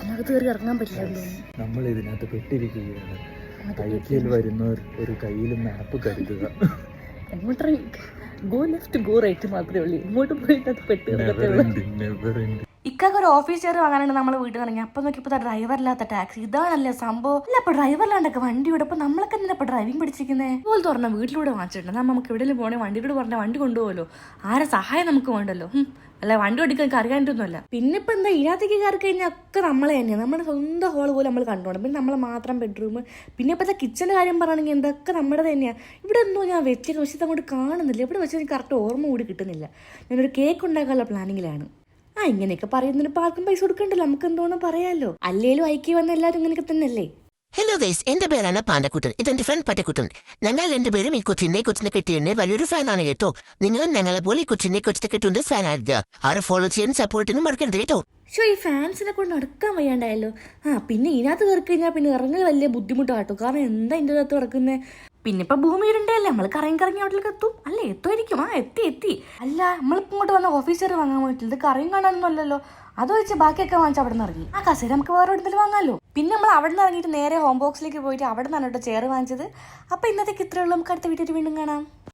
ഇതിനകത്ത് കയറി ഇറങ്ങാൻ പറ്റില്ല. നമ്മൾ ഇതിനകത്ത് പെട്ടിരിക്കുകയാണ്. ബൈക്കിൽ വരുന്നവർ ഒരു കയ്യിൽ മാപ്പ് കരുതുക. എങ്ങോട്ട് ഗോ ലെഫ്റ്റ് ഗോ റൈറ്റ് മാത്രമേ ഉള്ളൂ. ഇങ്ങോട്ട് പോയിട്ട് അത് പെട്ട് ഇക്കൊക്കെ ഒരു ഓഫീസ് ചെയർ വാങ്ങാനാണ് നമ്മൾ വീട്ടിൽ നിന്ന് ഇറങ്ങി. അപ്പം നോക്കിയപ്പോൾ ഡ്രൈവറില്ലാത്ത ടാക്സി. ഇതാണല്ലേ സംഭവം. അല്ല അപ്പോൾ ഡ്രൈവറിലാണ്ടൊക്കെ വണ്ടി ഇവിടെ. അപ്പോൾ നമ്മളൊക്കെ എന്തിനാ ഇപ്പോൾ ഡ്രൈവിംഗ് പഠിച്ചിരിക്കുന്നത്? അതുപോലെ തുറന്ന വീട്ടിലൂടെ വാങ്ങിച്ചിട്ടുണ്ട്. നമുക്ക് എവിടെയെങ്കിലും പോകണേ വണ്ടിയിലൂടെ പറഞ്ഞാൽ വണ്ടി കൊണ്ടുപോകല്ലോ. ആരെ സഹായം നമുക്ക് വേണ്ടല്ലോ. അല്ല വണ്ടി ഓടിക്കാൻ എനിക്ക് അറിയാനൊന്നുമല്ല. പിന്നെ ഇപ്പം എന്താ ഇതിനകത്തേക്ക് കയറി കഴിഞ്ഞാൽ ഒക്കെ നമ്മളെ തന്നെയാണ്. നമ്മുടെ സ്വന്തം ഹോൾ പോലെ നമ്മൾ കണ്ടോണം. പിന്നെ നമ്മളെ മാത്രം ബെഡ്റൂം. പിന്നെ ഇപ്പോഴത്തെ കിച്ചൻ്റെ കാര്യം പറയുകയാണെങ്കിൽ എന്തൊക്കെ നമ്മുടെ തന്നെയാണ്. ഇവിടെ ഒന്നും ഞാൻ വെച്ചിട്ട് പക്ഷേ അങ്ങോട്ട് കാണുന്നില്ല. ഇവിടെ വെച്ചാൽ എനിക്ക് കറക്റ്റ് ഓർമ്മ കൂടി കിട്ടുന്നില്ല. ഞാനൊരു കേക്ക് ഉണ്ടാക്കാനുള്ള പ്ലാനിങ്ങിലാണ്. ഇങ്ങനെയൊക്കെ പറയുന്നതിന് ഇപ്പം ആർക്കും പൈസ കൊടുക്കണ്ടല്ലോ. നമുക്ക് എന്തോന്ന് പറയാമല്ലോ. അല്ലേലും ഐക്യ വന്ന എല്ലാവരും ഇങ്ങനെയൊക്കെ തന്നെയല്ലേ. ഹലോ ഗൈസ്, എന്റെ പേരാണ് പാണ്ടക്കുട്ടൻ. ഇതെന്റെ ഫ്രണ്ട് പറ്റക്കുട്ടൻ. ഞങ്ങൾ രണ്ടുപേരും ഈ കൊച്ചിന്റെ കെട്ടിയുടെ വലിയൊരു ഫാനാണ് കേട്ടോ. നിങ്ങൾ ഞങ്ങളെ പോലെ ഈ കൊച്ചിന്റെ കെട്ടിന്റെ ഫാൻ ആയിരിക്കുക. ആരെ ഫോളോ ചെയ്യാനും സപ്പോർട്ട് ചെയ്യാനും മറക്കരുത് കേട്ടോ. ഈ ഫാൻസിനെ കൊണ്ട് നടക്കാൻ വയ്യാണ്ടായല്ലോ. പിന്നെ ഇതിനകത്ത് കയറി കഴിഞ്ഞാൽ പിന്നെ ഇറങ്ങുക വലിയ ബുദ്ധിമുട്ടാട്ടോ. കാരണം എന്താ ഇതിൻ്റെ അകത്ത് കിടക്കുന്നത്. പിന്നെ ഇപ്പം ഭൂമിയിലുണ്ടല്ലേ, നമ്മൾ കറങ്ങി അവിടേക്ക് എത്തും അല്ലേ? എത്തുമായിരിക്കും. എത്തി. അല്ല നമ്മളിപ്പോൾ ഇങ്ങോട്ട് വന്ന ഓഫീസർ വാങ്ങാൻ പറ്റില്ല. ഇത് കറിയും കാണാനൊന്നും അല്ലല്ലോ. അത് വെച്ച് ബാക്കിയൊക്കെ വാങ്ങിച്ച് അവിടെ നിന്ന് ഇറങ്ങി. കസേര നമുക്ക് വേറെ എവിടെയെങ്കിലും വാങ്ങാമല്ലോ. പിന്നെ നമ്മൾ അവിടെ നിന്ന് ഇറങ്ങിയിട്ട് നേരെ ഹോം ബോക്സിലേക്ക് പോയിട്ട് അവിടെ നിന്നാണ് കേട്ടോ ചെയർ വാങ്ങിച്ചത്. അപ്പോൾ ഇന്നത്തേക്ക് ഇത്രയുള്ളൂ. നമുക്ക് അടുത്ത വീഡിയോയിൽ വീണ്ടും കാണാം.